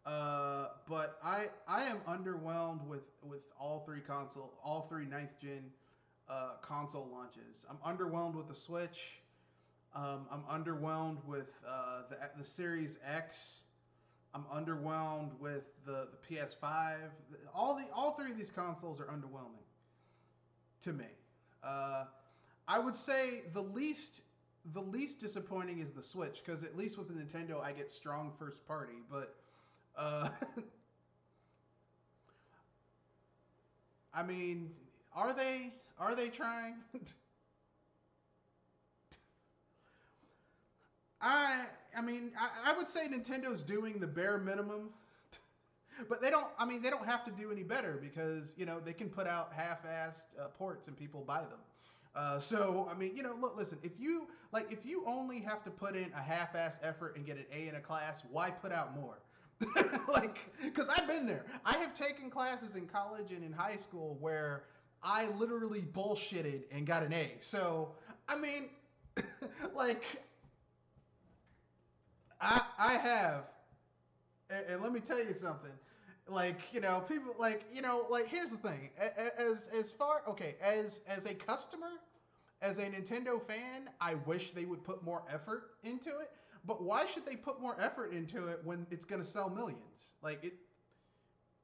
But I am underwhelmed with all three ninth gen console launches. I'm underwhelmed with the Switch. I'm underwhelmed with the Series X. I'm underwhelmed with the PS5. All three of these consoles are underwhelming to me. Uh, I would say the least disappointing is the Switch because at least with the Nintendo I get strong first party. But uh, I mean, are they trying? I would say Nintendo's doing the bare minimum, but they don't. I mean, they don't have to do any better because they can put out half-assed ports and people buy them. So I mean, look, listen. If you only have to put in a half-assed effort and get an A in a class, why put out more? Because I've been there. I have taken classes in college and in high school where I literally bullshitted and got an A. So I mean, like I have, and let me tell you something. People here's the thing. As far okay as a customer, as a Nintendo fan, I wish they would put more effort into it. But why should they put more effort into it when it's going to sell millions?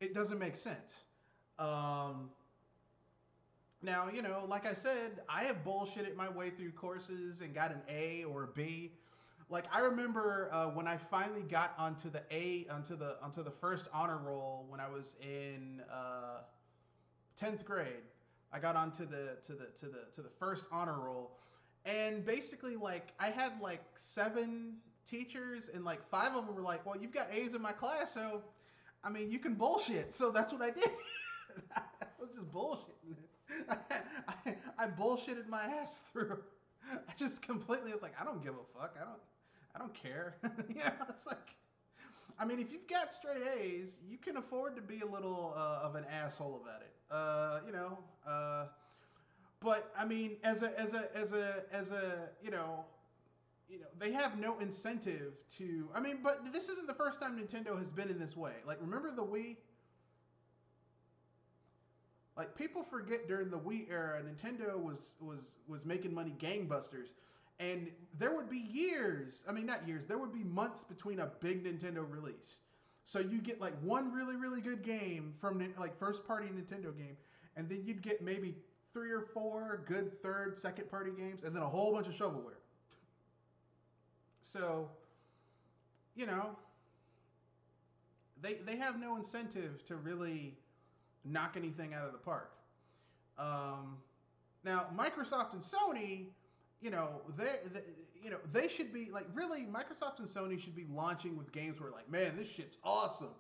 It doesn't make sense. Um, Now, like I said, I have bullshitted my way through courses and got an A or a B. Like I remember when I finally got onto the first honor roll when I was in 10th grade. I got onto the first honor roll, and basically like I had like seven teachers, and like five of them were like, "Well, you've got A's in my class, so I mean you can bullshit." So that's what I did. I was just bullshitting. I bullshitted my ass through. I just completely was like, I don't give a fuck. I don't care. It's like, I mean, if you've got straight A's, you can afford to be a little of an asshole about it. But I mean, they have no incentive to. I mean, but this isn't the first time Nintendo has been in this way. Like, remember the Wii? Like people forget during the Wii era, Nintendo was making money gangbusters, and there would be years. I mean, not years. There would be months between a big Nintendo release. So you get like one really good game from like first party Nintendo game, and then you'd get maybe three or four good third, second party games, and then a whole bunch of shovelware. So, you know, they have no incentive to really knock anything out of the park. Um, Now, Microsoft and Sony, they should be like really. Microsoft and Sony should be launching with games where like, man, this shit's awesome,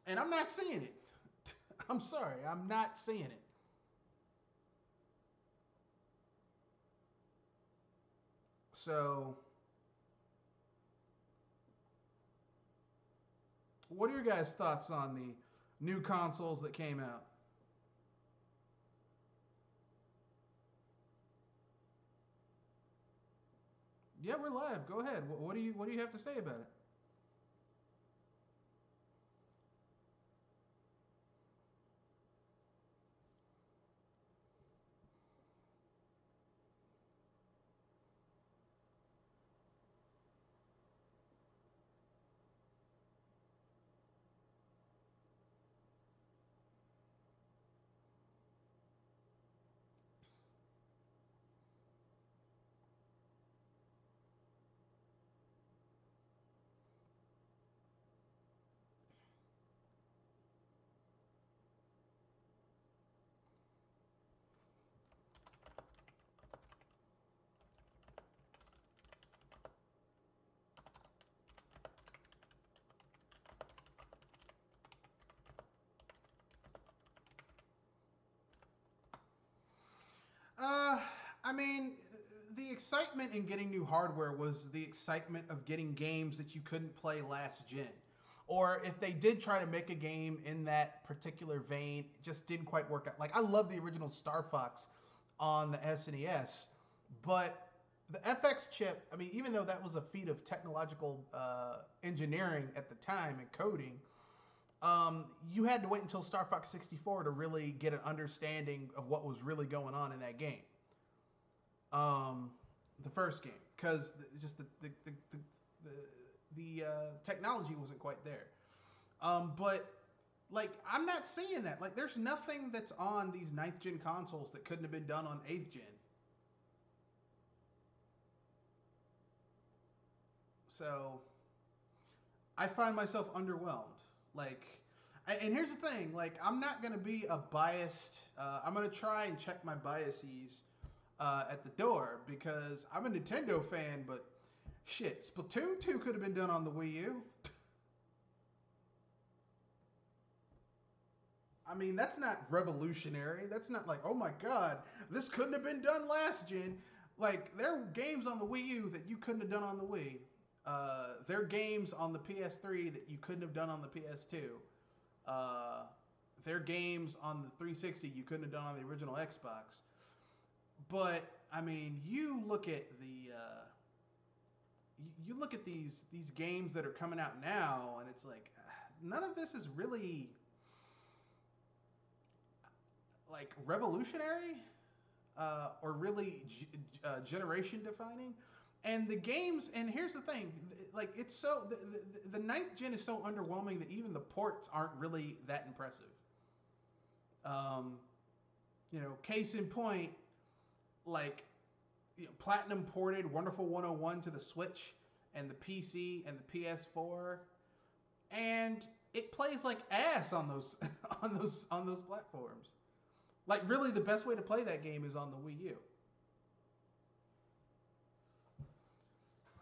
and I'm not seeing it. I'm sorry, I'm not seeing it. So, what are your guys' thoughts on the new consoles that came out? Yeah, we're live. Go ahead. What do you have to say about it? Uh, I mean, the excitement in getting new hardware was the excitement of getting games that you couldn't play last gen. Or if they did try to make a game in that particular vein, it just didn't quite work out. Like, I love the original Star Fox on the SNES, but the FX chip, I mean, even though that was a feat of technological engineering at the time and coding, You had to wait until Star Fox 64 to really get an understanding of what was really going on in that game. The first game, because just the technology wasn't quite there. But like I'm not seeing that. Like there's nothing that's on these ninth gen consoles that couldn't have been done on eighth gen. So I find myself underwhelmed. Like, and here's the thing: like, I'm not gonna be a biased. I'm gonna try and check my biases at the door because I'm a Nintendo fan. But shit, Splatoon 2 could have been done on the Wii U. I mean, that's not revolutionary. That's not like, oh my god, this couldn't have been done last gen. Like, there are games on the Wii U that you couldn't have done on the Wii. There are games on the PS3 that you couldn't have done on the PS2. There are games on the 360 you couldn't have done on the original Xbox. But I mean, you look at these games that are coming out now, and it's like none of this is really like revolutionary or really generation defining. And the games, and here's the thing, like it's so the ninth gen is so underwhelming that even the ports aren't really that impressive. Um, case in point, like Platinum ported Wonderful 101 to the Switch and the PC and the PS4, and it plays like ass on those on those platforms. Like really, the best way to play that game is on the Wii U.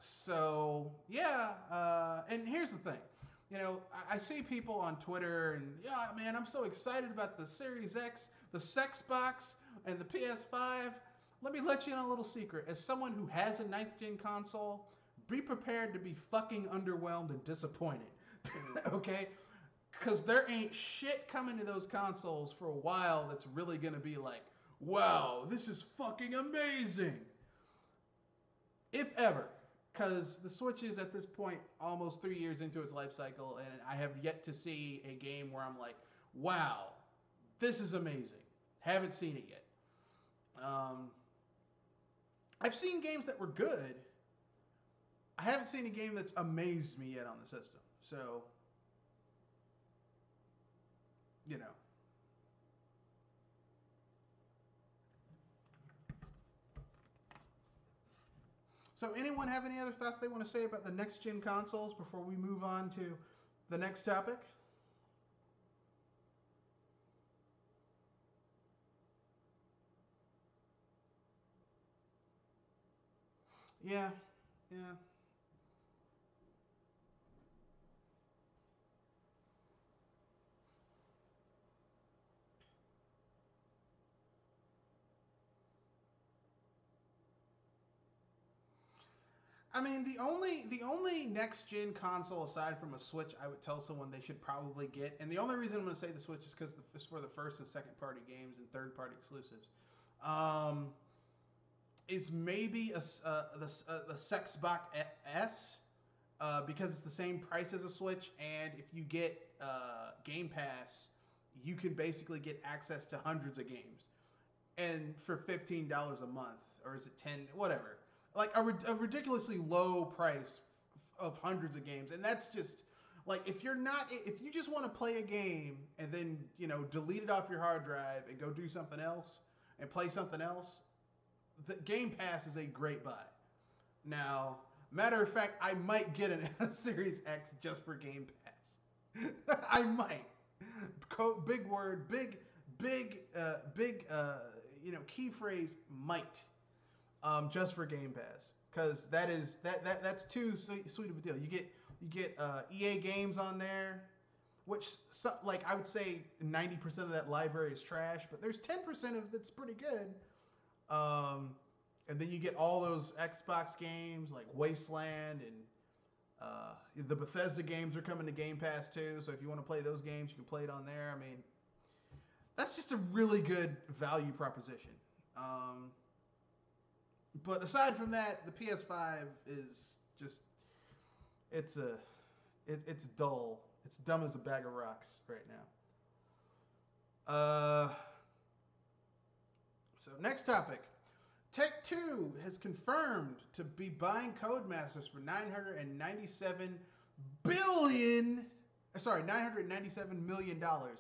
So yeah, and here's the thing. I see people on Twitter and yeah, man, I'm so excited about the Series X, the Sex Box, and the PS5. Let me let you in a little secret. As someone who has a ninth gen console, be prepared to be fucking underwhelmed and disappointed. Okay? Because there ain't shit coming to those consoles for a while that's really going to be like, wow, this is fucking amazing. If ever. Because the Switch is at this point almost 3 years into its life cycle, and I have yet to see a game where I'm like, wow, this is amazing. Haven't seen it yet. I've seen games that were good. I haven't seen a game that's amazed me yet on the system. So, you know. So, anyone have any other thoughts they want to say about the next gen consoles before we move on to the next topic? Yeah, yeah. I mean, the only next gen console aside from a Switch, I would tell someone they should probably get, and the only reason I'm going to say the Switch is because it's for the first and second party games and third party exclusives. Um, is maybe the Sexbox S because it's the same price as a Switch, and if you get Game Pass, you can basically get access to hundreds of games, and for $15 a month, or is it 10, whatever, like a ridiculously low price of hundreds of games, and that's just like if you just want to play a game and then delete it off your hard drive and go do something else and play something else, the Game Pass is a great buy. Now, matter of fact, I might get a Series X just for Game Pass. I might. Big word, big. Key phrase might. Just for Game Pass, because that's too sweet of a deal. You get EA games on there, which like I would say 90% of that library is trash, but there's 10% of that's pretty good. And then you get all those Xbox games like Wasteland and the Bethesda games are coming to Game Pass too. So if you want to play those games, you can play it on there. I mean, that's just a really good value proposition. But aside from that, the PS5 is just it's dull. It's dumb as a bag of rocks right now. So next topic. Take-Two has confirmed to be buying Codemasters for $997 million.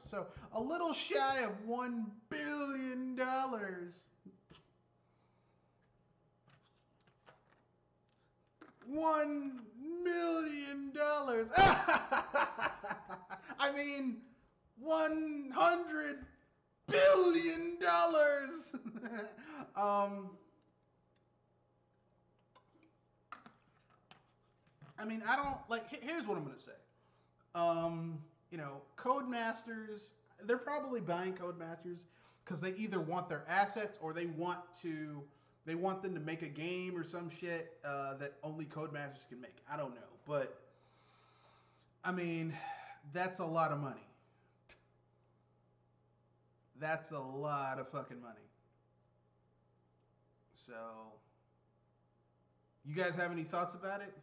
So a little shy of $1 billion. $1 million. I mean, $100 billion. I mean, I don't like. Here's what I'm gonna say. Codemasters. They're probably buying Codemasters because they either want their assets or they want them to make a game or some shit that only Codemasters can make. I don't know, but I mean, that's a lot of money. That's a lot of fucking money. So, you guys have any thoughts about it?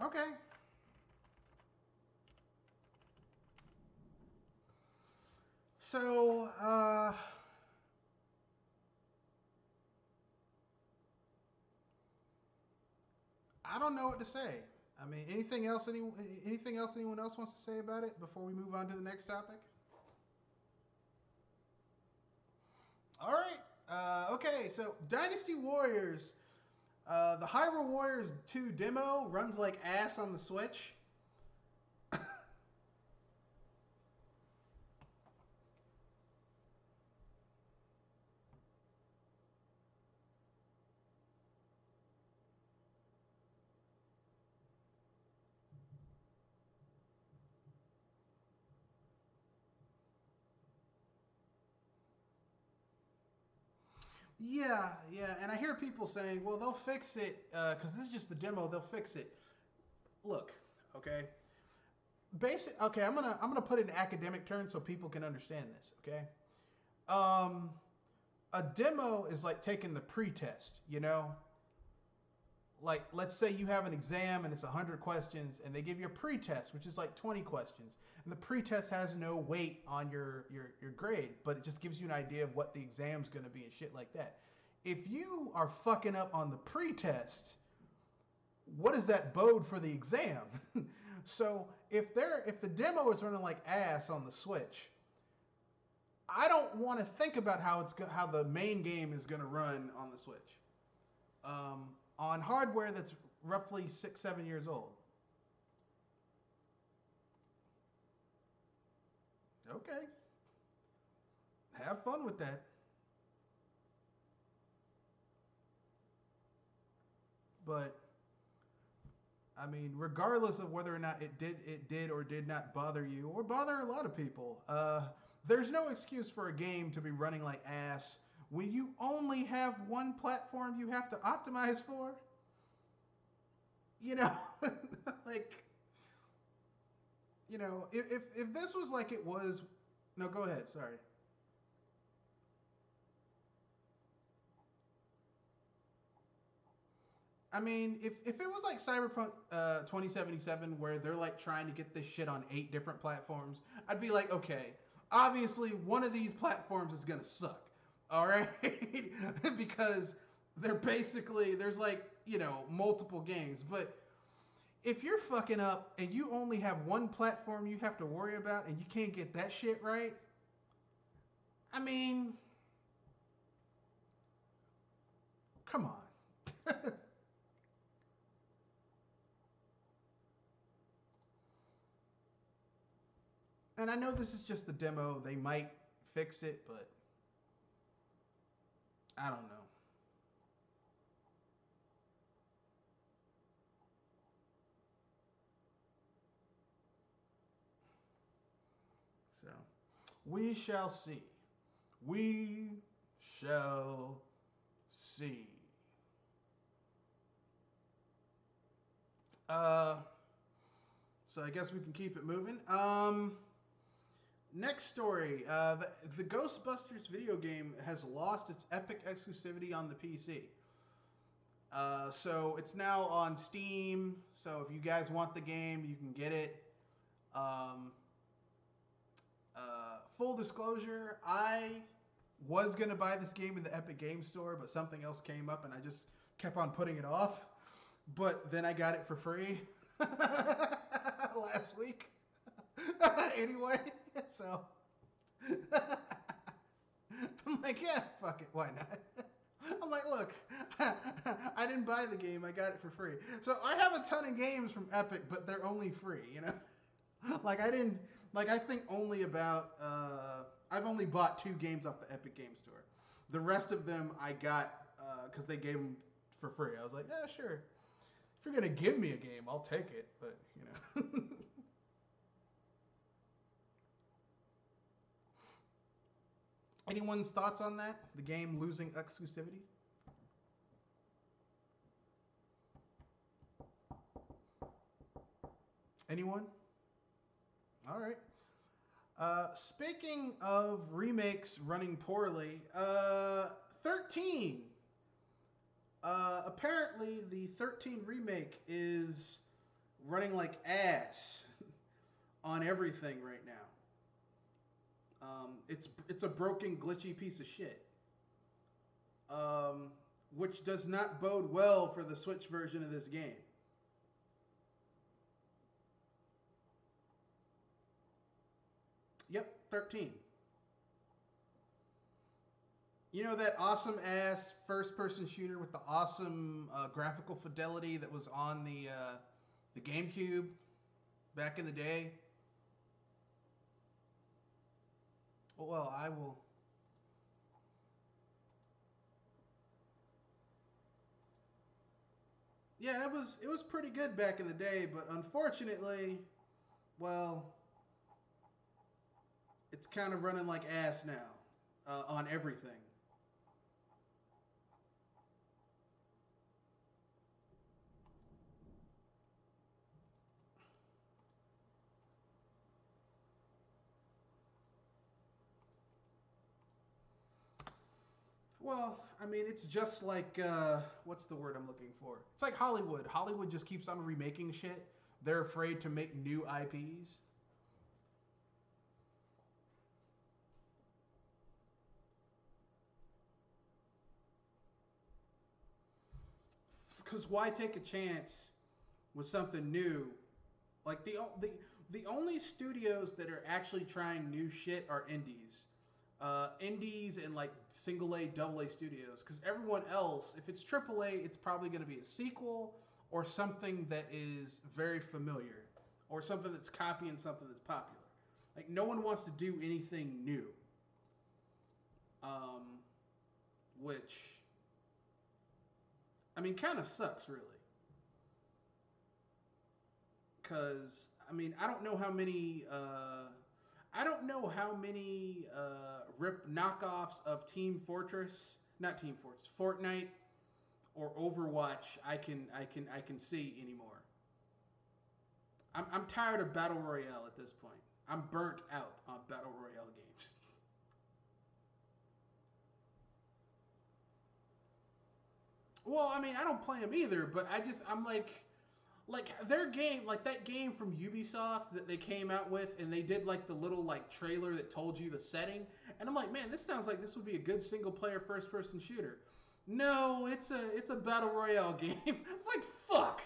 Okay. So, I don't know what to say. I mean, anything else anyone else wants to say about it before we move on to the next topic? All right. Okay, so Dynasty Warriors, the Hyrule Warriors 2 demo runs like ass on the Switch. Yeah, and I hear people saying, "Well, they'll fix it because this is just the demo. They'll fix it." Look, okay, Okay, I'm gonna put it in academic terms so people can understand this. Okay, um, a demo is like taking the pre-test. Like let's say you have an exam and it's 100 questions, and they give you a pre-test, which is like 20 questions, and the pre-test has no weight on your grade, but it just gives you an idea of what the exam's going to be and shit like that. If you are fucking up on the pre-test, what does that bode for the exam? So if the demo is running like ass on the Switch, I don't want to think about how the main game is going to run on the Switch, on hardware that's roughly 6-7 years old. Okay, have fun with that. But I mean, regardless of whether or not it did or did not bother you or bother a lot of people, there's no excuse for a game to be running like ass when you only have one platform you have to optimize for. You know, like if this was like it was, no, go ahead. Sorry. I mean, if it was like Cyberpunk 2077, where they're like trying to get this shit on 8 different platforms, I'd be like, okay, obviously one of these platforms is gonna suck, all right, because they're basically there's like multiple games, but if you're fucking up and you only have one platform you have to worry about and you can't get that shit right, I mean, come on. And I know this is just the demo. They might fix it, but I don't know. So we shall see. We shall see. Uh, so I guess we can keep it moving. Next story. The Ghostbusters video game has lost its Epic exclusivity on the PC. So it's now on Steam. So if you guys want the game, you can get it. Um, Full disclosure, I was gonna buy this game in the Epic Game Store, but something else came up, and I just kept on putting it off. But then I got it for free last week. Anyway, so I'm like, yeah, fuck it, why not? I'm like, look, I didn't buy the game, I got it for free. So I have a ton of games from Epic, but they're only free, Like I think only about, I've only bought 2 games off the Epic Game Store. The rest of them I got, because they gave them for free. I was like, yeah, sure. If you're going to give me a game, I'll take it, but, Anyone's thoughts on that? The game losing exclusivity? Anyone? All right. Speaking of remakes running poorly, 13. Apparently, the 13 remake is running like ass on everything right now. It's a broken, glitchy piece of shit, which does not bode well for the Switch version of this game. Yep, 13. You know that awesome ass first person shooter with the awesome graphical fidelity that was on the GameCube back in the day? Well, I will. Yeah, it was pretty good back in the day, but unfortunately, well, it's kind of running like ass now on everything. Well, I mean, it's just like what's the word I'm looking for? It's like Hollywood. Hollywood just keeps on remaking shit. They're afraid to make new IPs. Because why take a chance with something new? Like the only studios that are actually trying new shit are indies. Indies and like single A, double A studios. Because everyone else, if it's triple A, it's probably going to be a sequel or something that is very familiar or something that's copying something that's popular. Like no one wants to do anything new. Um, which I mean, kind of sucks, really. Because I mean, I don't know how many rip knockoffs of Team Fortress, not Team Fortress, Fortnite or Overwatch I can see anymore. I'm tired of battle royale at this point. I'm burnt out on battle royale games. Well, I mean, I don't play them either, but I'm like their game, like that game from Ubisoft that they came out with, and they did like the little like trailer that told you the setting, and I'm like, man, this sounds like this would be a good single player first person shooter. No, it's a battle royale game. It's like fuck.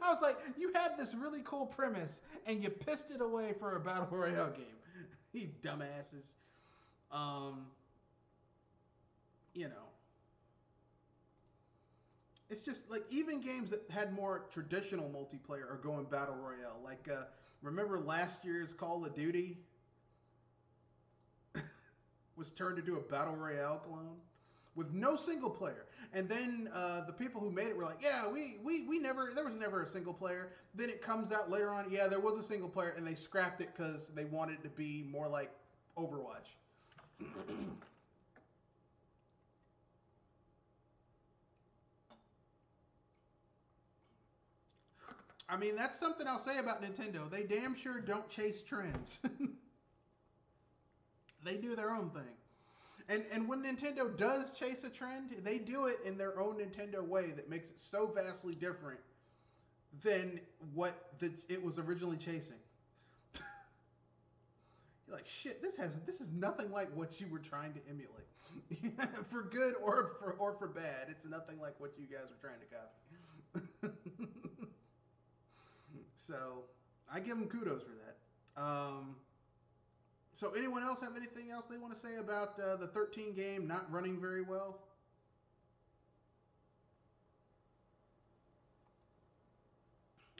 I was like, you had this really cool premise, and you pissed it away for a battle royale game. You dumbasses. Um, you know, it's just like even games that had more traditional multiplayer are going battle royale. Like, remember last year's Call of Duty was turned into a battle royale clone with no single player. And then the people who made it were like, yeah, we never, there was never a single player. Then it comes out later on, yeah, there was a single player, and they scrapped it because they wanted it to be more like Overwatch. I mean, that's something I'll say about Nintendo. They damn sure don't chase trends. They do their own thing. And when Nintendo does chase a trend, they do it in their own Nintendo way that makes it so vastly different than what it was originally chasing. You're like, shit, this is nothing like what you were trying to emulate. For good or for bad, it's nothing like what you guys were trying to copy. So I give them kudos for that. So anyone else have anything else they want to say about the 13 game not running very well?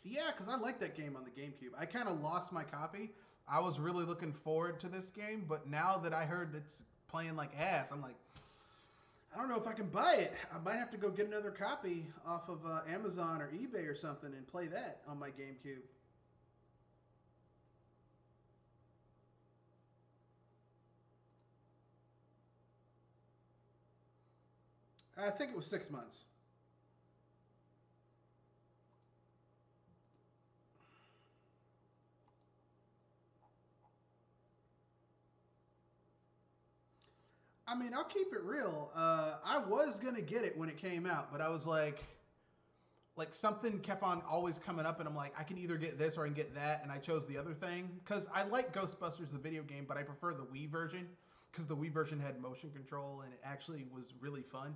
Yeah, because I like that game on the GameCube. I kind of lost my copy. I was really looking forward to this game, but now that I heard it's playing like ass, I'm like, I don't know if I can buy it. I might have to go get another copy off of Amazon or eBay or something and play that on my GameCube. I think it was 6 months. I mean, I'll keep it real. I was gonna get it when it came out, but I was like something kept on always coming up, and I'm like, I can either get this or I can get that, and I chose the other thing because I like Ghostbusters the video game, but I prefer the Wii version because the Wii version had motion control and it actually was really fun.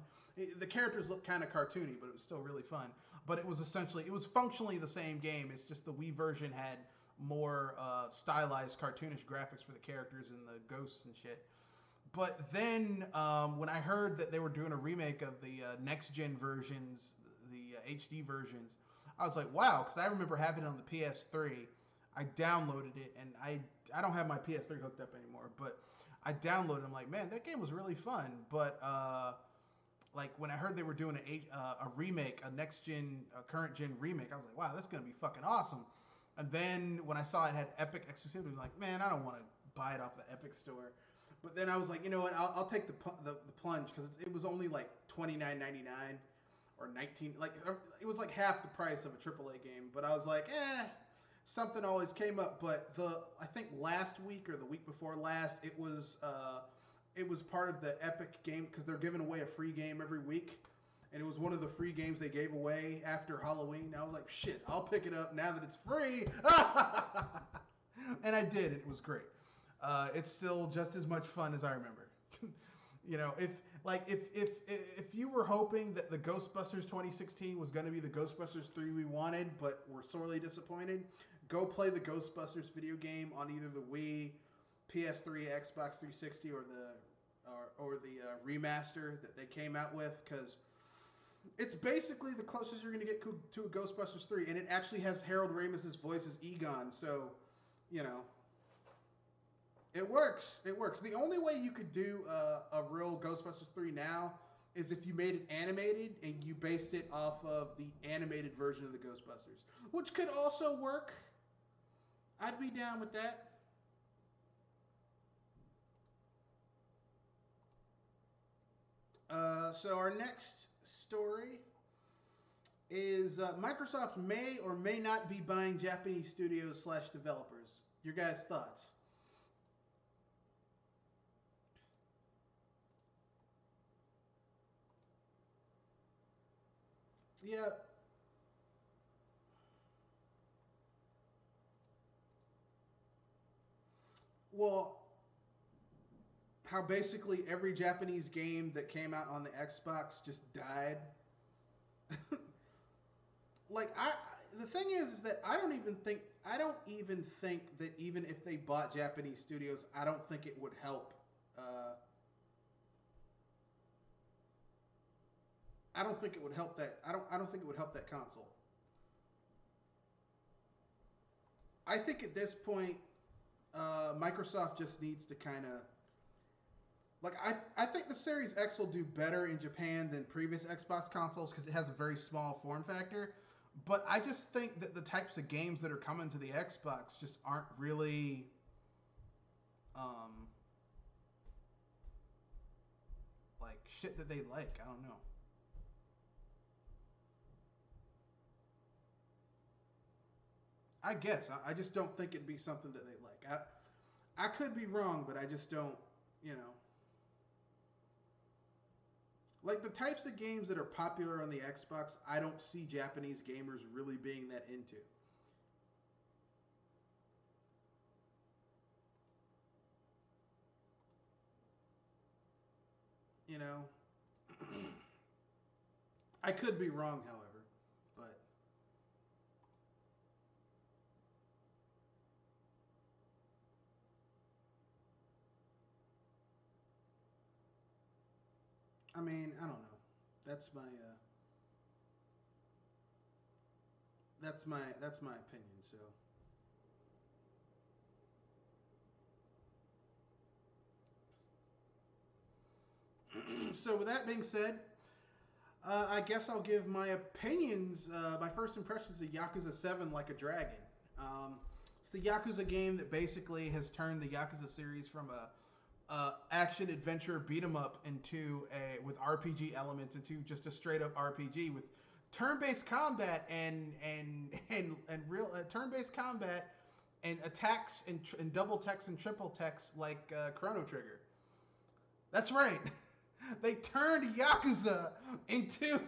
The characters looked kind of cartoony, but it was still really fun. But it was functionally the same game. It's just the Wii version had more stylized, cartoonish graphics for the characters and the ghosts and shit. But then when I heard that they were doing a remake of the next gen versions, the HD versions, I was like, wow, because I remember having it on the PS3. I downloaded it, and I don't have my PS3 hooked up anymore, but I downloaded it. I'm like, man, that game was really fun. But like when I heard they were doing a remake, a next gen, a current gen remake, I was like, wow, that's gonna be fucking awesome. And then when I saw it had Epic exclusivity, I was like, man, I don't want to buy it off the Epic store. But then I was like, you know what? I'll take the plunge because it was only like $29.99 or 19. Like it was like half the price of a AAA game. But I was like, something always came up. But I think last week or the week before last, it was part of the Epic game because they're giving away a free game every week. And it was one of the free games they gave away after Halloween. I was like, shit, I'll pick it up now that it's free. And I did. It was great. It's still just as much fun as I remember. You know, if you were hoping that the Ghostbusters 2016 was going to be the Ghostbusters 3 we wanted, but were sorely disappointed, go play the Ghostbusters video game on either the Wii, PS3, Xbox 360, or the remaster that they came out with, because it's basically the closest you're going to get to a Ghostbusters 3, and it actually has Harold Ramis's voice as Egon, so, you know. It works. It works. The only way you could do a real Ghostbusters 3 now is if you made it animated and you based it off of the animated version of the Ghostbusters, which could also work. I'd be down with that. So our next story is Microsoft may or may not be buying Japanese studios / developers. Your guys' thoughts? Yeah. Well, how basically every Japanese game that came out on the Xbox just died. Like the thing is that I don't even think that even if they bought Japanese studios, I don't think it would help. Uh, I don't think it would help that. I don't think it would help that console. I think at this point, Microsoft just needs to kind of like I think the Series X will do better in Japan than previous Xbox consoles because it has a very small form factor. But I just think that the types of games that are coming to the Xbox just aren't really um, like shit that they like. I don't know. I guess I just don't think it'd be something that they like. I could be wrong, but I just don't. You know, like the types of games that are popular on the Xbox, I don't see Japanese gamers really being that into. You know, I could be wrong, however, but I mean, I don't know. That's my that's my opinion. So so with that being said, I guess I'll give my opinions. My first impressions of Yakuza 7 Like a Dragon. It's the Yakuza game that basically has turned the Yakuza series from a action adventure beat 'em up into a with RPG elements into just a straight up RPG with turn-based combat and real turn-based combat and attacks and double text and triple text like Chrono Trigger. That's right. They turned Yakuza into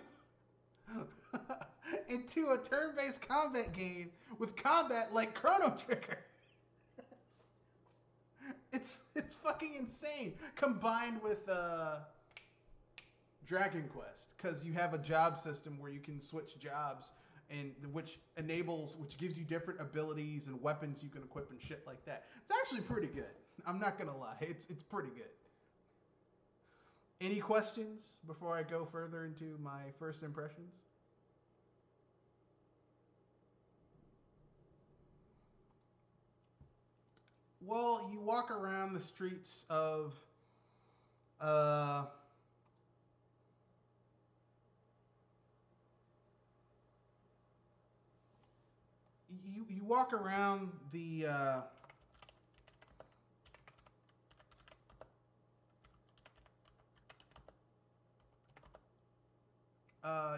into a turn-based combat game with combat like Chrono Trigger. It's fucking insane. Combined with Dragon Quest, because you have a job system where you can switch jobs and which gives you different abilities and weapons you can equip and shit like that. It's actually pretty good. I'm not gonna lie. It's pretty good. Any questions before I go further into my first impressions? Well, you walk around the streets of uh you walk around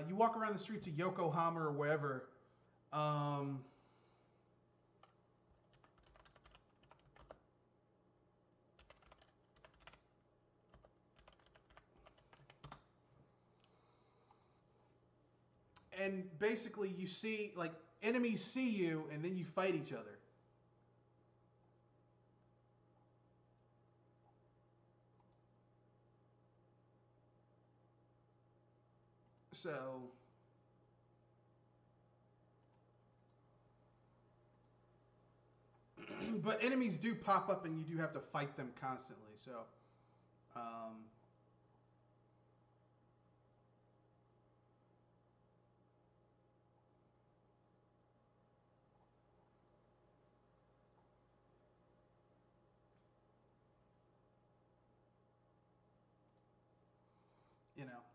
you walk around the streets of Yokohama or wherever. Um, and basically you see like enemies see you and then you fight each other. So, but enemies do pop up and you do have to fight them constantly. So, um,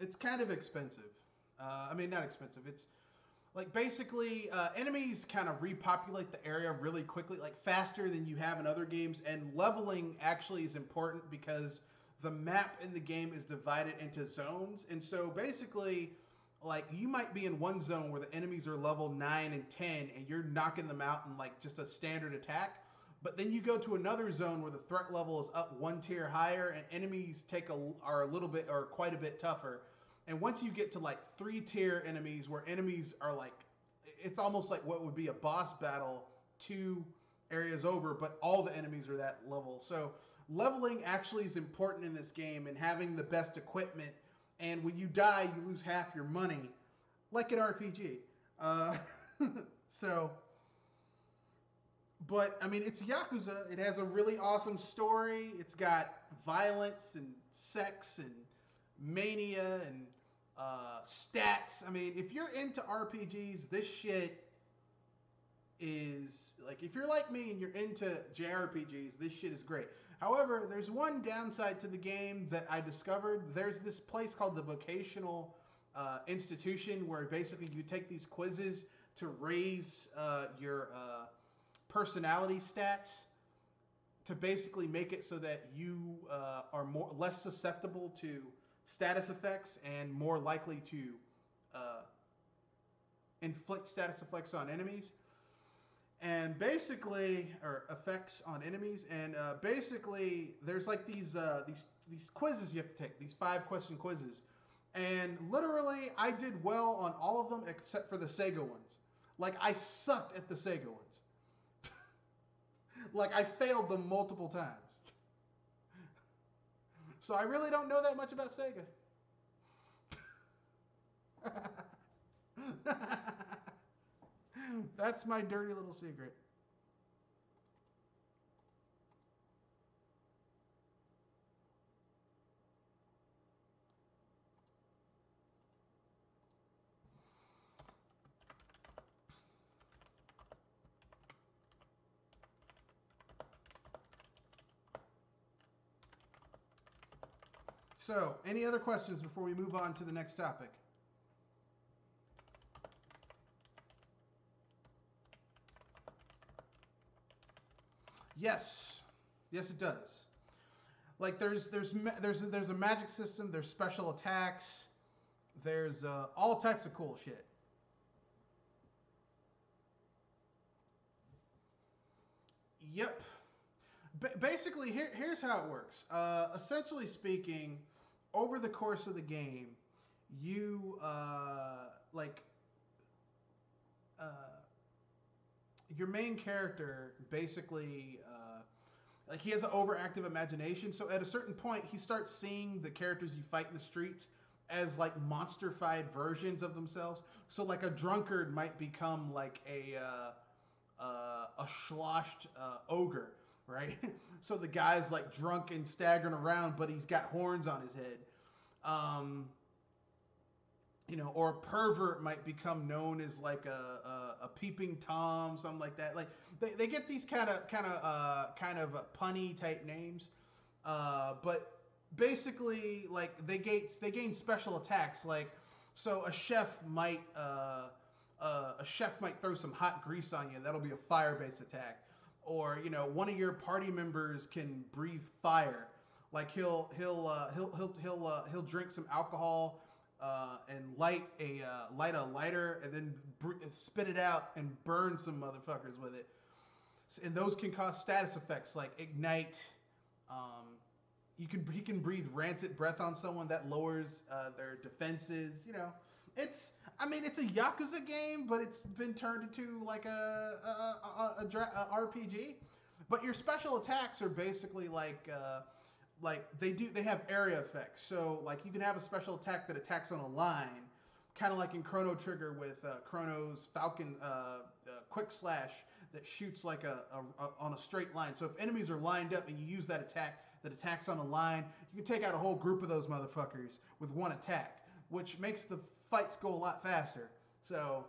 it's kind of expensive. I mean, not expensive. It's like basically enemies kind of repopulate the area really quickly, like faster than you have in other games. And leveling actually is important because the map in the game is divided into zones. And so basically, like you might be in one zone where the enemies are level 9 and 10 and you're knocking them out in like just a standard attack. But then you go to another zone where the threat level is up one tier higher and enemies are a little bit or quite a bit tougher. And once you get to like 3 tier enemies, where enemies are like, it's almost like what would be a boss battle 2 areas over, but all the enemies are that level. So leveling actually is important in this game, and having the best equipment. And when you die, you lose half your money, like an RPG. Uh, so, but I mean, it's Yakuza. It has a really awesome story. It's got violence and sex and mania and stats. I mean, if you're into RPGs, this shit is like, if you're like me and you're into JRPGs, this shit is great. However, there's one downside to the game that I discovered. There's this place called the Vocational Institution, where basically you take these quizzes to raise your personality stats, to basically make it so that you are less susceptible to status effects and more likely to inflict status effects on enemies. And basically, or effects on enemies, and basically, there's like these quizzes you have to take, these 5-question quizzes, and literally, I did well on all of them except for the Sega ones. Like, I sucked at the Sega ones. Like, I failed them multiple times. So I really don't know that much about Sega. That's my dirty little secret. So, any other questions before we move on to the next topic? Yes, yes, it does. Like there's a magic system. There's special attacks. There's all types of cool shit. Yep. Basically, here's how it works. Essentially speaking, over the course of the game, you like uh, your main character basically like he has an overactive imagination. So at a certain point, he starts seeing the characters you fight in the streets as like monster-fied versions of themselves. So like a drunkard might become like a sloshed ogre, right? So the guy's like drunk and staggering around, but he's got horns on his head. Um, or a pervert might become known as like a peeping tom, something like that. Like they get these kind of punny type names, but basically like they gain special attacks. Like so a chef might throw some hot grease on you. That'll be a fire based attack. Or one of your party members can breathe fire. Like he'll drink some alcohol and light a lighter and then spit it out and burn some motherfuckers with it. And those can cause status effects like ignite. He can breathe rancid breath on someone that lowers their defenses. It's a Yakuza game, but it's been turned into like a RPG. But your special attacks are basically like they have area effects. So like you can have a special attack that attacks on a line, kind of like in Chrono Trigger with Chrono's Falcon quick slash that shoots like on a straight line. So if enemies are lined up and you use that attack that attacks on a line, you can take out a whole group of those motherfuckers with one attack, which makes the fights go a lot faster. So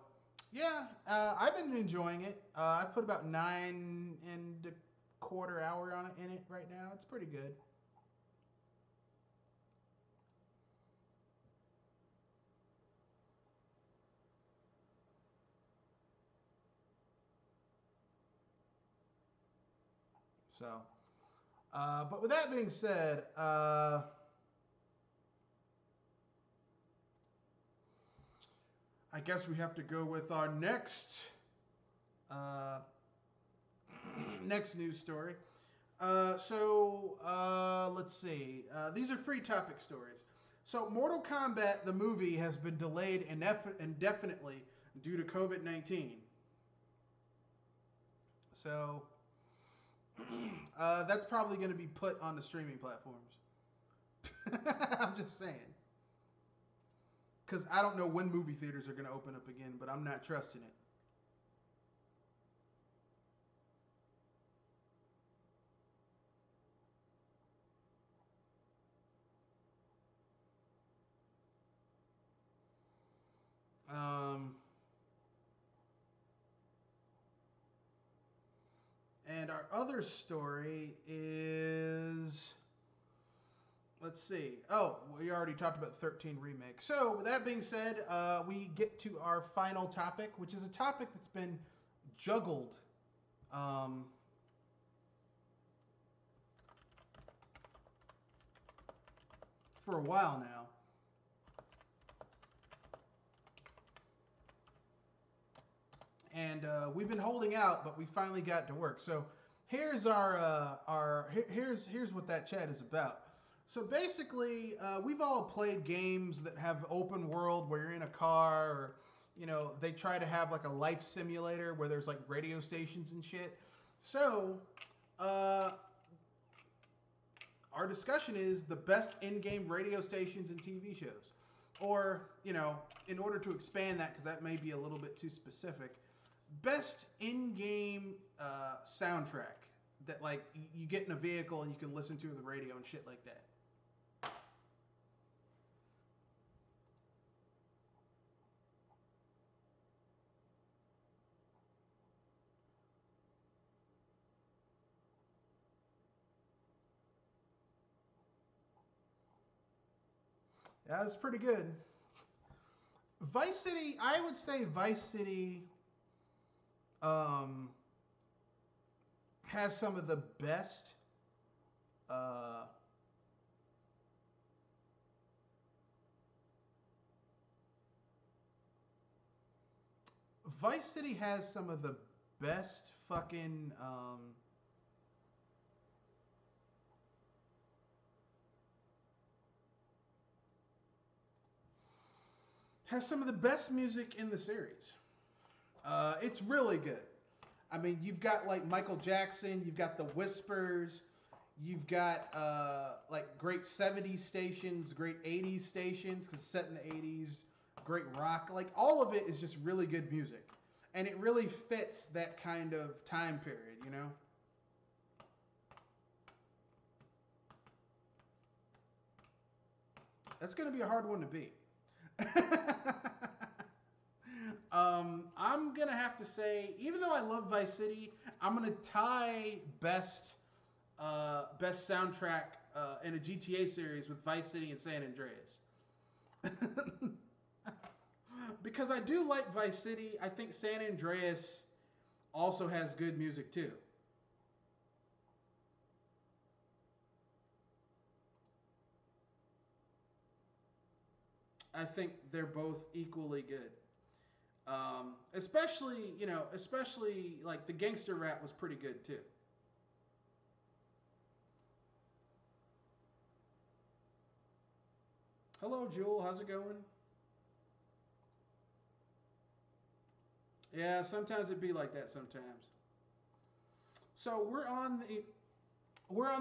yeah, I've been enjoying it. I've put about 9.25 hours on it right now. It's pretty good. So, but with that being said, I guess we have to go with our next next news story. Let's see. These are free topic stories. So Mortal Kombat, the movie, has been delayed indefinitely due to COVID-19. So that's probably going to be put on the streaming platforms. I'm just saying. Because I don't know when movie theaters are going to open up again, but I'm not trusting it. Um, and our other story is, let's see. Oh, we already talked about 13 Remake. So, with that being said, we get to our final topic, which is a topic that's been juggled um, for a while now. And we've been holding out, but we finally got to work. So here's here's what that chat is about. So basically, we've all played games that have open world where you're in a car, or they try to have like a life simulator where there's like radio stations and shit. So uh, our discussion is the best in-game radio stations and TV shows. Or, in order to expand that, because that may be a little bit too specific, best in-game soundtrack that like you get in a vehicle and you can listen to the radio and shit like that. That's pretty good. Vice City, I would say Vice City um, has some of the best uh, Vice City has some of the best fucking has some of the best music in the series. It's really good. I mean, you've got like Michael Jackson, you've got the Whispers, you've got like great 70s stations, great 80s stations, because set in the 80s, great rock. Like all of it is just really good music. And it really fits that kind of time period. That's going to be a hard one to beat. I'm gonna have to say, even though I love Vice City, I'm gonna tie best soundtrack in a GTA series with Vice City and San Andreas. Because I do like Vice City. I think San Andreas also has good music too. I think they're both equally good. Especially like the gangster rap was pretty good too. Hello, Jewel. How's it going? Yeah, sometimes it be like that sometimes. So we're on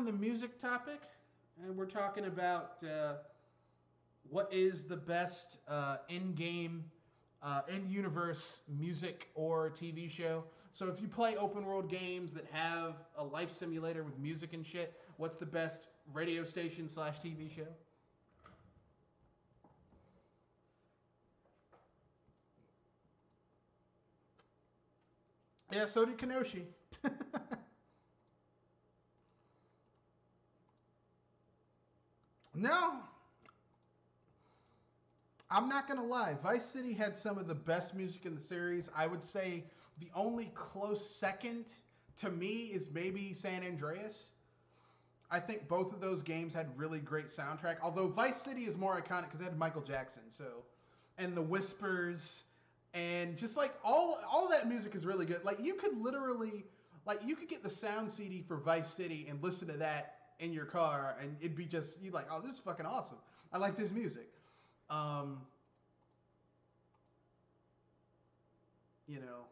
the music topic, and we're talking about what is the best in-game, in-universe music or TV show. So if you play open world games that have a life simulator with music and shit, what's the best radio station slash TV show? Yeah, so did Kenoshi. No, I'm not gonna lie. Vice City had some of the best music in the series. I would say the only close second to me is maybe San Andreas. I think both of those games had really great soundtrack. Although Vice City is more iconic because it had Michael Jackson, so and the Whispers and just like all that music is really good. Like you could literally like you could get the sound CD for Vice City and listen to that in your car, and it'd be just you like, oh, this is fucking awesome. I like this music. Um, you know,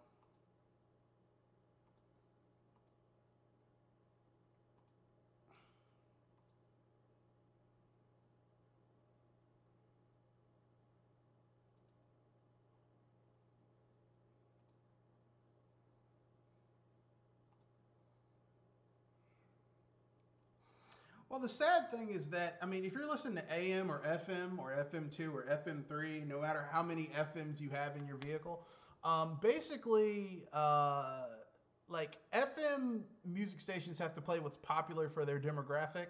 well, the sad thing is that, I mean, if you're listening to AM or FM2 or FM3, no matter how many FMs you have in your vehicle, basically, like FM music stations have to play what's popular for their demographic.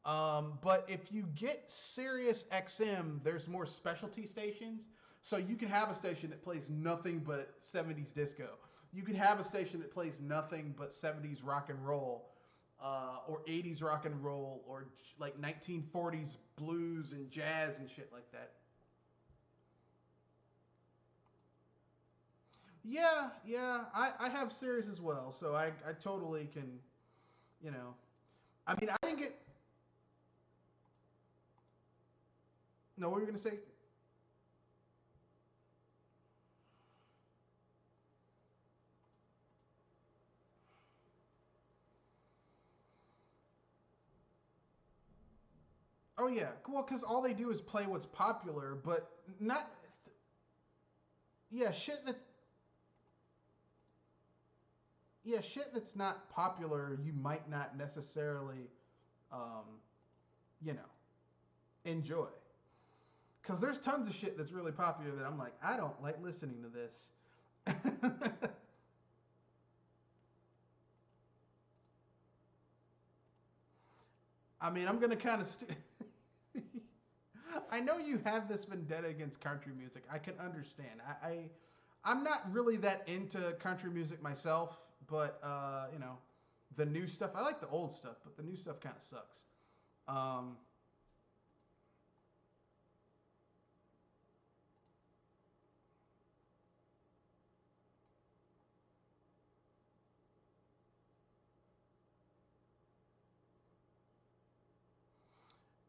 But if you get Sirius XM, there's more specialty stations. So you can have a station that plays nothing but 70s disco. You can have a station that plays nothing but 70s rock and roll, or 80s rock and roll, or like 1940s blues and jazz and shit like that. Yeah, yeah, I have Sirius as well, so I totally can, you know. I mean, I didn't get. No, what were you gonna say? Oh yeah, well, because all they do is play what's popular, but not. Yeah, shit that's not popular. You might not necessarily, um, you know, enjoy. Because there's tons of shit that's really popular that I'm like, I don't like listening to this. I mean, I'm gonna kind of. I know you have this vendetta against country music. I can understand. I'm not really that into country music myself, but you know, the new stuff. I like the old stuff, but the new stuff kind of sucks. Um,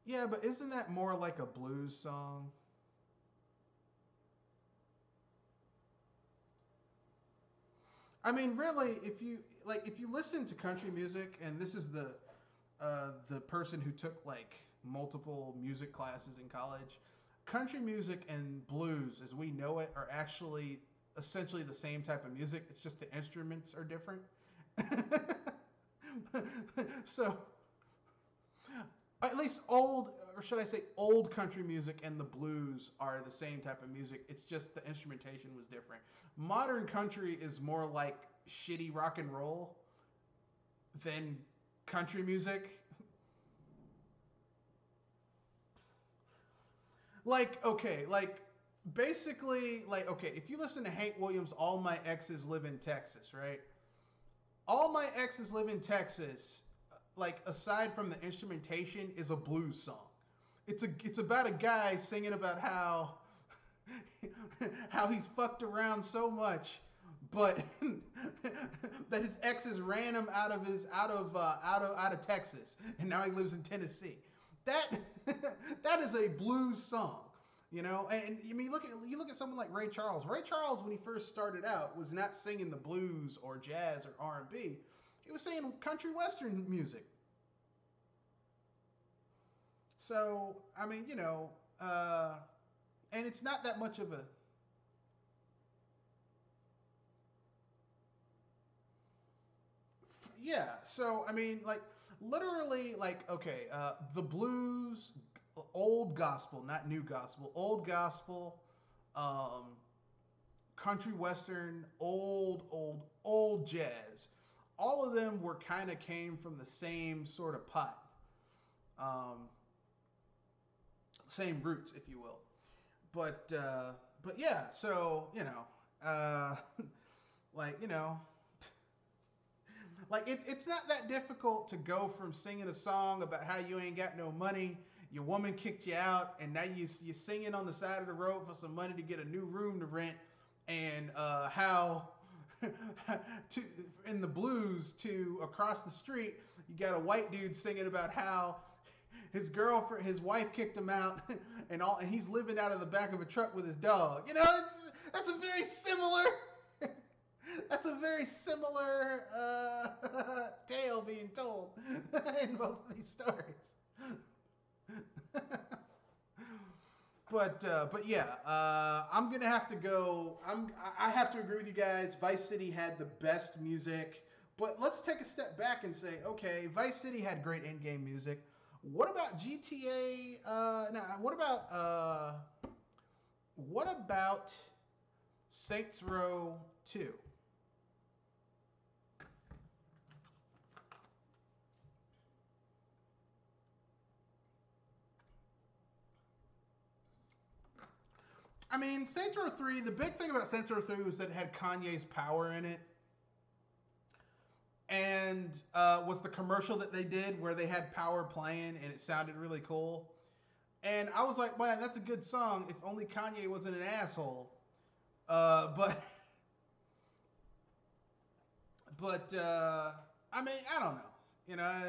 yeah, but isn't that more like a blues song? I mean, really, if you listen to country music, and this is the person who took like multiple music classes in college, country music and blues, as we know it, are actually essentially the same type of music. It's just the instruments are different. So, at least old, or should I say, old country music and the blues are the same type of music. It's just the instrumentation was different. Modern country is more like shitty rock and roll than country music. Like, okay, like basically, like, okay, if you listen to Hank Williams, All My Exes Live in Texas, right? All My Exes Live in Texas, like, aside from the instrumentation, is a blues song. It's about a guy singing about how how he's fucked around so much, but that his exes ran him out of Texas, and now he lives in Tennessee. That that is a blues song, you know. And I mean, you look at someone like Ray Charles. Ray Charles, when he first started out, was not singing the blues or jazz or R&B. He was singing country western music. So I mean, you know, and it's not that much of a. Yeah. So I mean, like literally, like okay, the blues, old gospel, not new gospel, old gospel, um, country western, old jazz. All of them were kind of came from the same sort of pot, um, same roots, if you will. But yeah, so you know, like you know, like it's not that difficult to go from singing a song about how you ain't got no money, your woman kicked you out, and now you singing on the side of the road for some money to get a new room to rent, and how to in the blues to across the street you got a white dude singing about how his girlfriend, his wife kicked him out, and he's living out of the back of a truck with his dog. You know, that's a very similar. That's a very similar tale being told in both of these stories. But yeah, I'm gonna have to go. I have to agree with you guys. Vice City had the best music, but let's take a step back and say, okay, Vice City had great in-game music. What about GTA? What about Saints Row 2? I mean, Saints Row 3, the big thing about Saints Row 3 was that it had Kanye's Power in it. And was the commercial that they did where they had Power playing and it sounded really cool. And I was like, man, that's a good song if only Kanye wasn't an asshole. But I mean, I don't know. You know,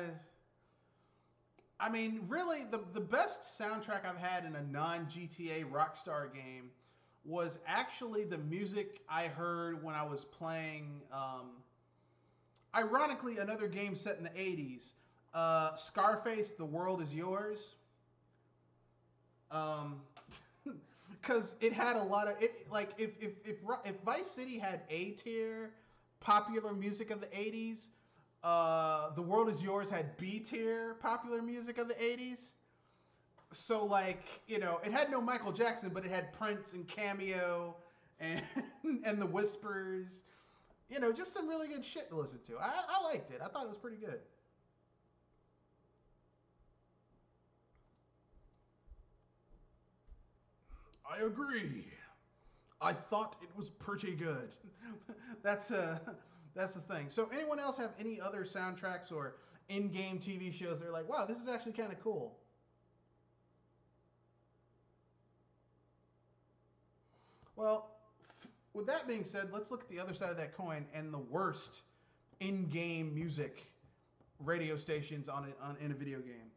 I mean, really, the best soundtrack I've had in a non-GTA Rockstar game was actually the music I heard when I was playing, ironically, another game set in the 80s, Scarface, The World Is Yours. Because it had a lot of, if Vice City had A-tier popular music of the 80s, The World Is Yours had B-tier popular music of the 80s. So, like, you know, it had no Michael Jackson, but it had Prince and Cameo and and The Whispers. You know, just some really good shit to listen to. I liked it. I thought it was pretty good. I agree. I thought it was pretty good. that's that's the thing. So, anyone else have any other soundtracks or in-game TV shows that are like, wow, this is actually kind of cool? Well, with that being said, let's look at the other side of that coin and the worst in-game music radio stations in a video game.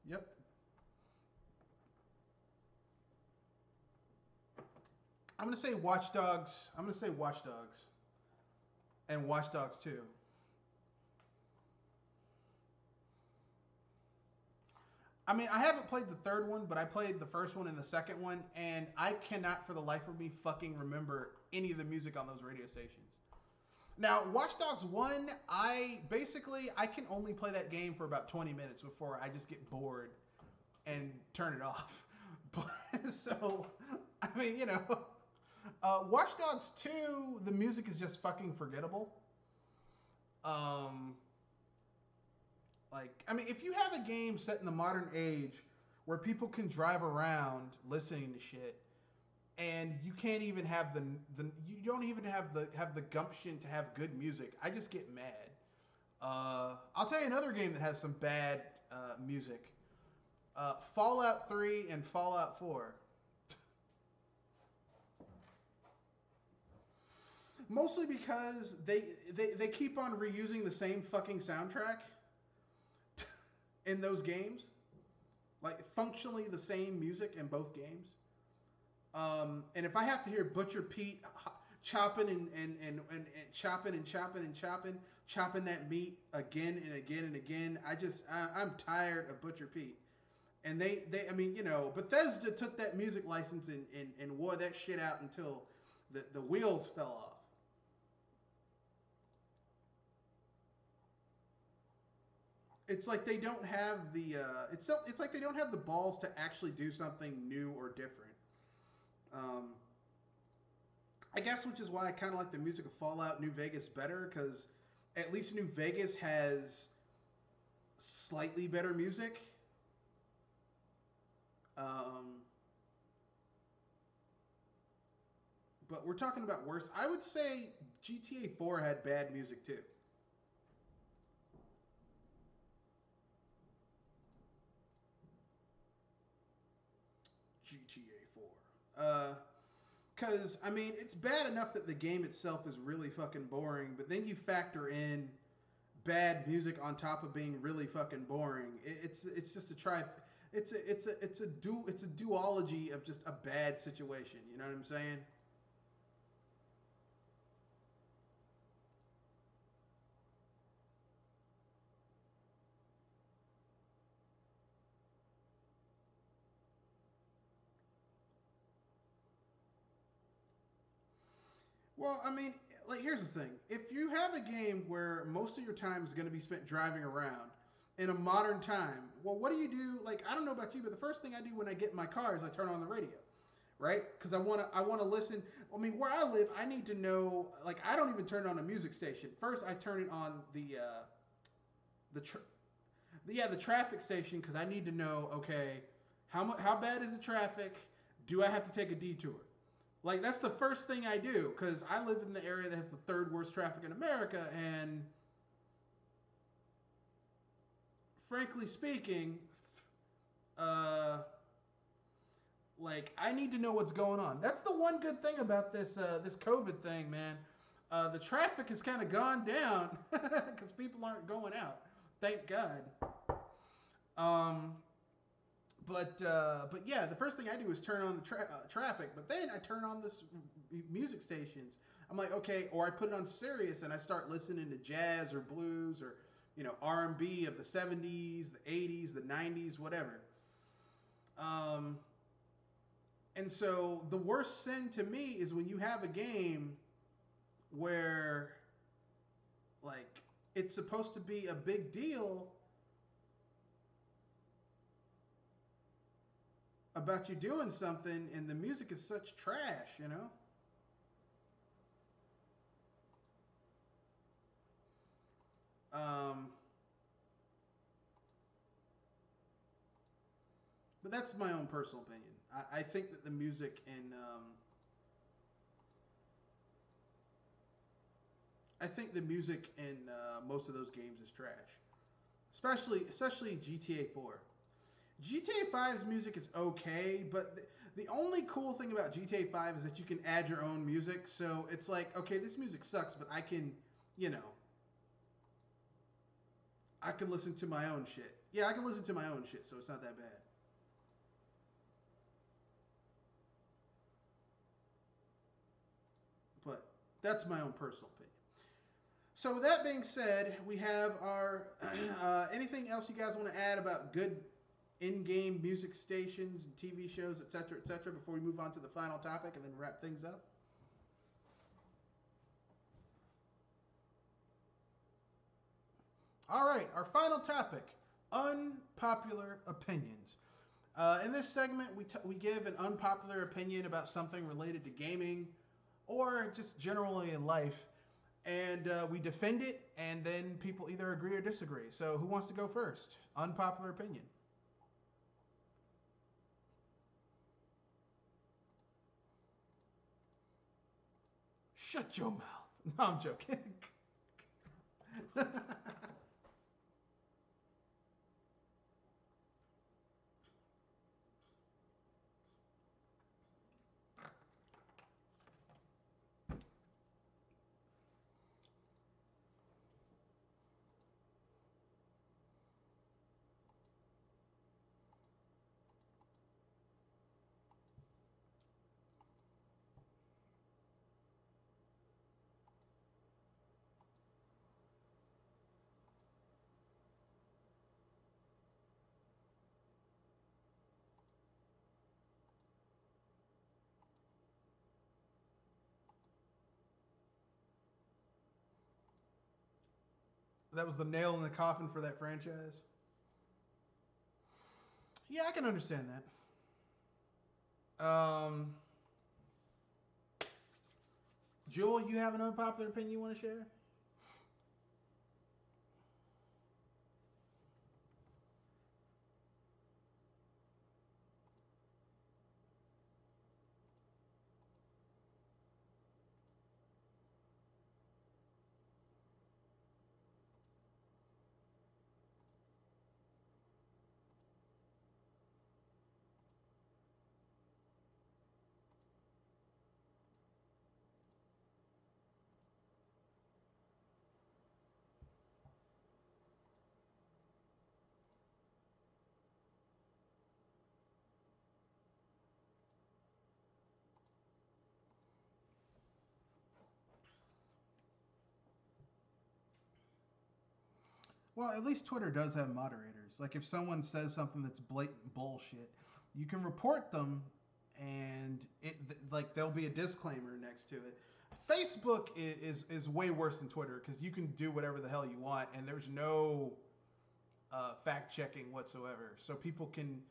Yep. I'm gonna say Watch Dogs. I'm gonna say Watch Dogs and Watch Dogs 2. I mean, I haven't played the third one, but I played the first one and the second one, and I cannot for the life of me fucking remember any of the music on those radio stations. Now, Watch Dogs 1, I can only play that game for about 20 minutes before I just get bored and turn it off. But, so, I mean, you know, Watch Dogs 2, the music is just fucking forgettable. Um, I mean, if you have a game set in the modern age where people can drive around listening to shit, and you can't even have you don't even have the gumption to have good music, I just get mad. I'll tell you another game that has some bad music: Fallout 3 and Fallout 4. Mostly because they keep on reusing the same fucking soundtrack in those games, like functionally the same music in both games. And if I have to hear Butcher Pete chopping and chopping and chopping and chopping that meat again and again and again, I'm tired of Butcher Pete. And I mean, you know, Bethesda took that music license and wore that shit out until the wheels fell off. It's like they don't have it's like they don't have the balls to actually do something new or different. Um, I guess, which is why I kind of like the music of Fallout New Vegas better, because at least New Vegas has slightly better music. Um, but we're talking about worse. I would say GTA 4 had bad music too. GTA 4. Because, I mean, it's bad enough that the game itself is really fucking boring, but then you factor in bad music on top of being really fucking boring. It's just a try. It's a duology of just a bad situation. You know what I'm saying? Well, I mean, like here's the thing: if you have a game where most of your time is going to be spent driving around in a modern time, well, what do you do? Like, I don't know about you, but the first thing I do when I get in my car is I turn on the radio, right? Because I want to listen. I mean, where I live, I need to know. Like, I don't even turn on a music station. First, I turn it on the tr- the traffic station because I need to know. Okay, how bad is the traffic? Do I have to take a detour? Like that's the first thing I do because I live in the area that has the third worst traffic in America, and frankly speaking, uh, like I need to know what's going on. That's the one good thing about this COVID thing, man. The traffic has kind of gone down because people aren't going out. Thank God. Um, but yeah, the first thing I do is turn on the traffic. But then I turn on this music stations. I'm like, okay, or I put it on Sirius and I start listening to jazz or blues or R&B of the '70s, the '80s, the '90s, whatever. Um, and so the worst sin to me is when you have a game where like it's supposed to be a big deal about you doing something and the music is such trash, you know? Um, but that's my own personal opinion. I think that the music in I think the music in most of those games is trash, especially GTA 4. GTA 5's music is okay, but the only cool thing about GTA 5 is that you can add your own music. So it's like, okay, this music sucks, but you know, I can listen to my own shit. Yeah, I can listen to my own shit, so it's not that bad. But that's my own personal opinion. So with that being said, we have our anything else you guys want to add about good in-game music stations and TV shows, et cetera, before we move on to the final topic and then wrap things up? All right, our final topic: unpopular opinions. In this segment, we give an unpopular opinion about something related to gaming or just generally in life, and we defend it, and then people either agree or disagree. So, who wants to go first? Unpopular opinion. Shut your mouth. No, I'm joking. That was the nail in the coffin for that franchise. Yeah, I can understand that. Jewel, you have an unpopular opinion you want to share? Well, at least Twitter does have moderators. Like if someone says something that's blatant bullshit, you can report them, and like there'll be a disclaimer next to it. Facebook is way worse than Twitter because you can do whatever the hell you want, and there's no fact checking whatsoever. So people can.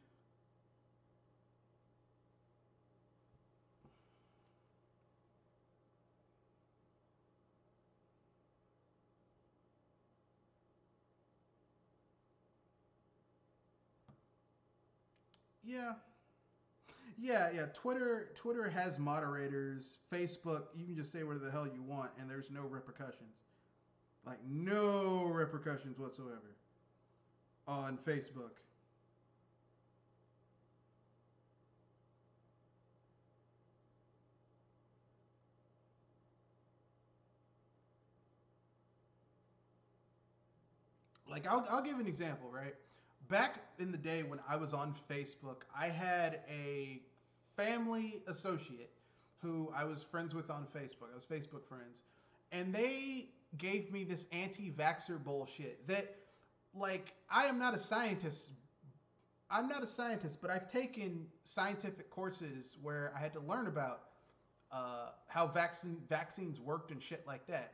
Yeah, yeah. Twitter has moderators. Facebook, you can just say whatever the hell you want, and there's no repercussions. Like no repercussions whatsoever on Facebook. Like I'll give an example, right? Back in the day when I was on Facebook, I had a family associate who I was friends with on Facebook. I was Facebook friends, and they gave me this anti-vaxxer bullshit that, like, I am not a scientist. I'm not a scientist, but I've taken scientific courses where I had to learn about how vaccines worked and shit like that.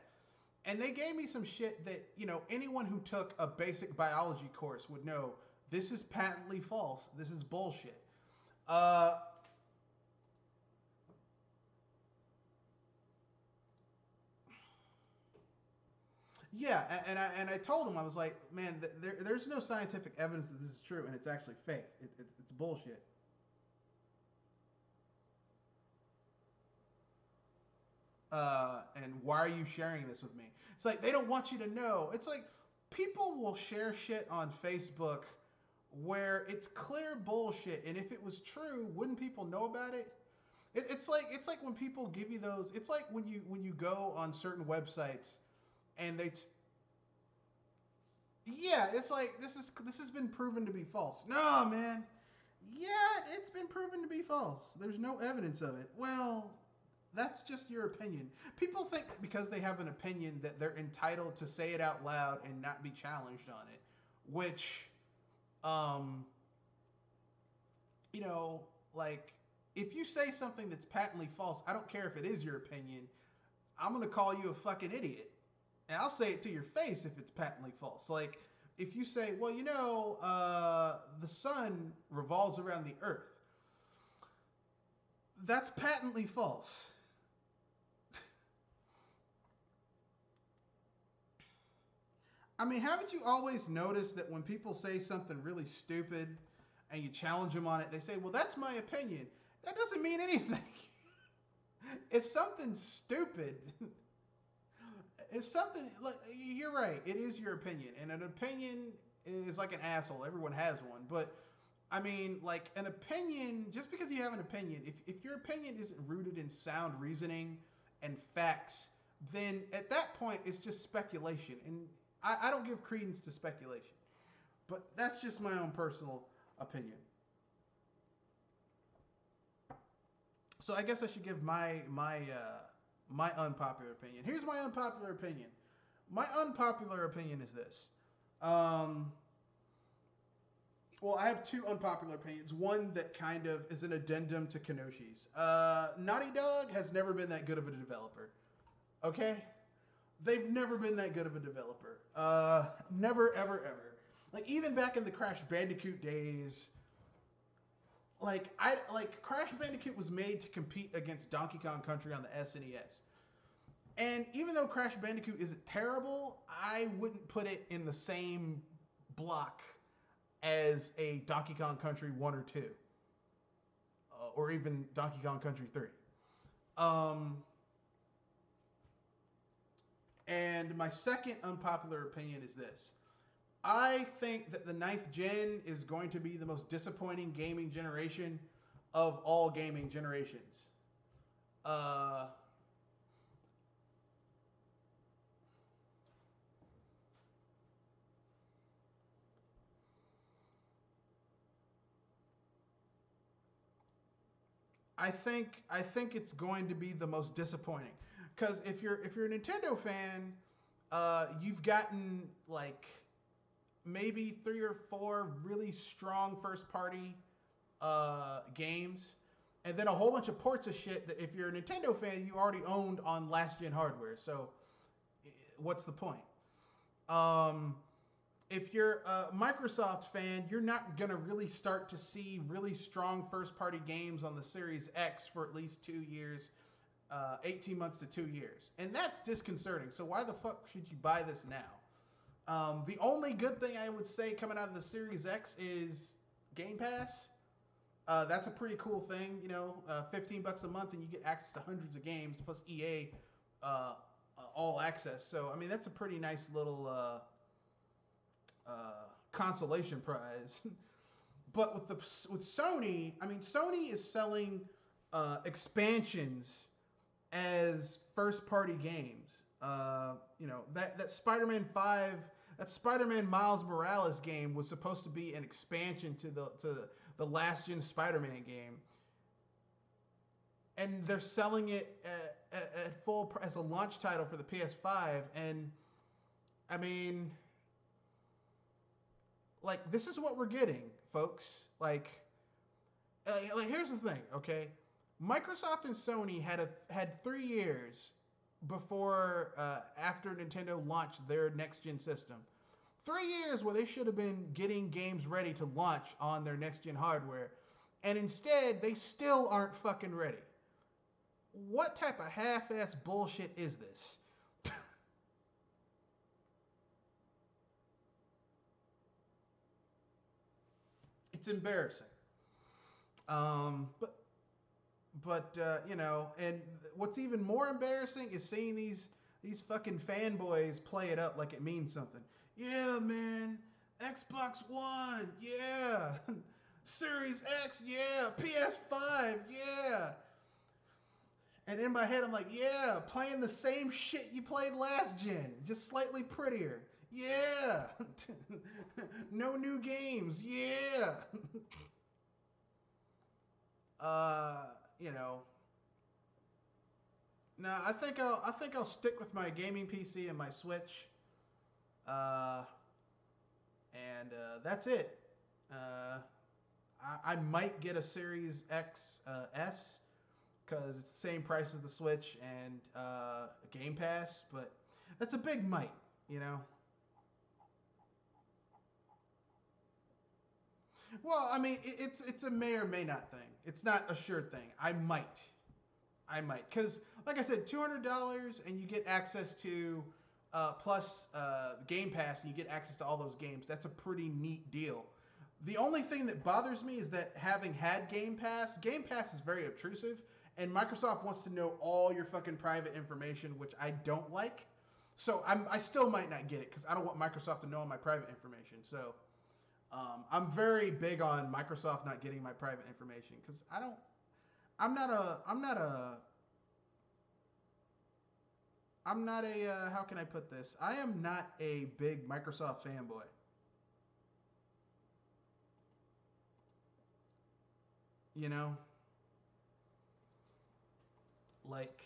And they gave me some shit that, anyone who took a basic biology course would know this is patently false. This is bullshit. Uh, yeah, and I told him, I was like, man, there's no scientific evidence that this is true, and it's actually fake. It's bullshit. And why are you sharing this with me? It's like they don't want you to know. It's like people will share shit on Facebook where it's clear bullshit, and if it was true, wouldn't people know about it? It's like when people give you those. It's like when you go on certain websites and yeah, it's like this has been proven to be false. No, man. Yeah, it's been proven to be false. There's no evidence of it. Well, that's just your opinion. People think that because they have an opinion that they're entitled to say it out loud and not be challenged on it, which, um, you know, like if you say something that's patently false, I don't care if it is your opinion. I'm gonna call you a fucking idiot, and I'll say it to your face if it's patently false. Like if you say, well, the sun revolves around the Earth, that's patently false. I mean, haven't you always noticed that when people say something really stupid and you challenge them on it, they say, well, that's my opinion. That doesn't mean anything. If something's stupid, if something, like, you're right, it is your opinion. And an opinion is like an asshole. Everyone has one. But I mean, like an opinion, just because you have an opinion, if your opinion isn't rooted in sound reasoning and facts, then at that point it's just speculation. And I don't give credence to speculation. But that's just my own personal opinion. So I guess I should give my unpopular opinion. Here's my unpopular opinion. My unpopular opinion is this. Um, well, I have two unpopular opinions. One that kind of is an addendum to Kenoshi's. Naughty Dog has never been that good of a developer. Okay? They've never been that good of a developer. Never, ever, ever. Like even back in the Crash Bandicoot days, like Crash Bandicoot was made to compete against Donkey Kong Country on the SNES. And even though Crash Bandicoot isn't terrible, I wouldn't put it in the same block as a Donkey Kong Country 1 or 2, or even Donkey Kong Country 3. Um, and my second unpopular opinion is this. I think that the ninth gen is going to be the most disappointing gaming generation of all gaming generations. Uh, I think it's going to be the most disappointing because if you're a Nintendo fan, you've gotten like maybe 3 or 4 really strong first party games, and then a whole bunch of ports of shit that if you're a Nintendo fan, you already owned on last gen hardware. So, what's the point? Um, if you're a Microsoft fan, you're not gonna really start to see really strong first party games on the Series X for at least 2 years, 18 months to 2 years, and that's disconcerting. So why the fuck should you buy this now? The only good thing I would say coming out of the Series X is Game Pass. That's a pretty cool thing, you know. $15 a month and you get access to hundreds of games plus EA all access. So I mean that's a pretty nice little consolation prize. But with Sony, I mean Sony is selling expansions as first party games. You know that Spider-Man 5, that Spider-Man Miles Morales game was supposed to be an expansion to the last gen Spider-Man game, and they're selling it at full as a launch title for the PS5. And I mean, like this is what we're getting, folks. Like here's the thing, okay? Microsoft and Sony had 3 years before after Nintendo launched their next gen system. 3 years where they should have been getting games ready to launch on their next gen hardware, and instead they still aren't fucking ready. What type of half-ass bullshit is this? It's embarrassing. But you know, and what's even more embarrassing is seeing these fucking fanboys play it up like it means something. Yeah, man, Xbox One, yeah, Series X, yeah, PS5, yeah. And in my head, I'm like, yeah, playing the same shit you played last gen, just slightly prettier. Yeah, no new games. Yeah. You know, no, I think I'll stick with my gaming PC and my Switch. Uh, and that's it. Uh, I might get a Series X S because it's the same price as the Switch and Game Pass, but that's a big might, you know. Well, I mean, it's a may or may not thing. It's not a sure thing. I might, because like I said, $200 and you get access to plus Game Pass, and you get access to all those games. That's a pretty neat deal. The only thing that bothers me is that having had Game Pass is very obtrusive, and Microsoft wants to know all your fucking private information, which I don't like. So I still might not get it because I don't want Microsoft to know all my private information. So I'm very big on Microsoft not getting my private information because I don't. I'm not a. How can I put this? I am not a big Microsoft fanboy. You know, like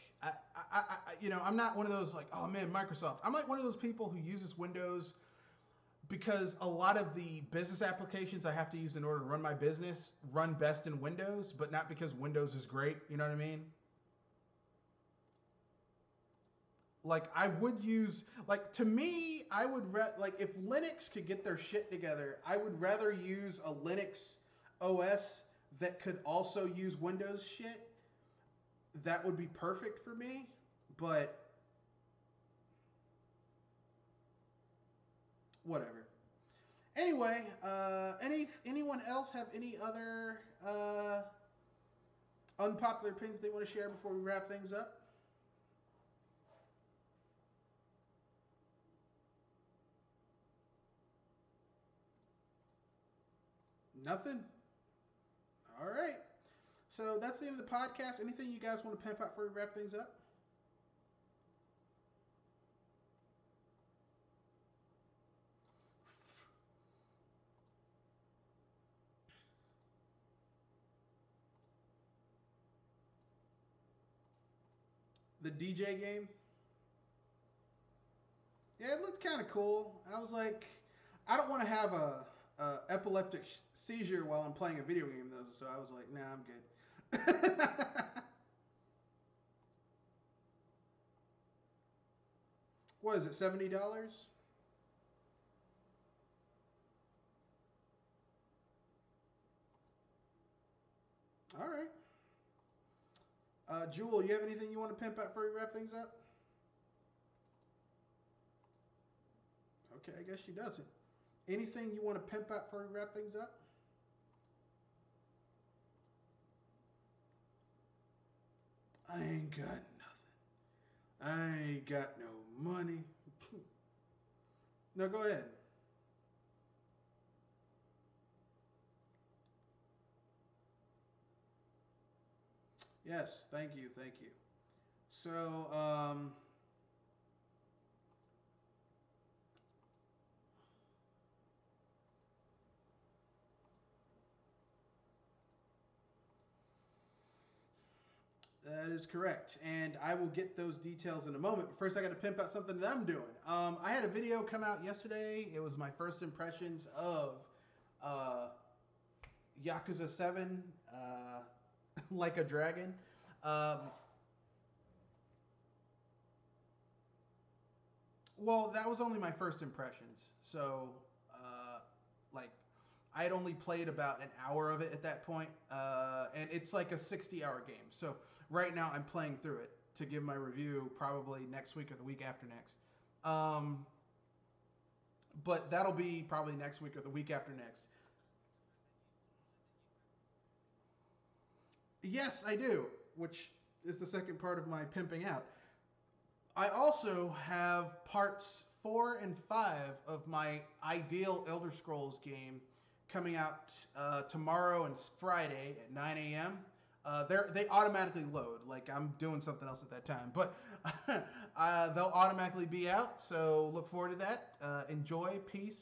you know, I'm not one of those like, oh man, Microsoft. I'm like one of those people who uses Windows because a lot of the business applications I have to use in order to run my business run best in Windows, but not because Windows is great. You know what I mean? Like I would use like to me, I would like if Linux could get their shit together, I would rather use a Linux OS that could also use Windows shit. That would be perfect for me. But whatever. Anyway, anyone else have any other unpopular opinions they want to share before we wrap things up? Nothing. All right. So that's the end of the podcast. Anything you guys want to pimp out before we wrap things up? The DJ game. Yeah, it looked kind of cool. I was like, I don't want to have a epileptic seizure while I'm playing a video game though. So I was like, nah, I'm good. What is it? $70? All right. Jewel, you have anything you want to pimp out before we wrap things up? Okay, I guess she doesn't. Anything you want to pimp out before we wrap things up? I ain't got nothing. I ain't got no money. No, go ahead. Yes, thank you, thank you. So, that is correct, and I will get those details in a moment. But first, I got to pimp out something that I'm doing. I had a video come out yesterday. It was my first impressions of uh, Yakuza 7, Like a Dragon. Um, well, that was only my first impressions. So, like, I had only played about an hour of it at that point, and it's like a 60-hour game. So right now I'm playing through it to give my review probably next week or the week after next. Um, but that'll be probably next week or the week after next. Yes, I do, which is the second part of my pimping out. I also have parts 4 and 5 of my ideal Elder Scrolls game coming out tomorrow and Friday at 9 a.m. They automatically load, like I'm doing something else at that time, but they'll automatically be out. So look forward to that. Enjoy, peace.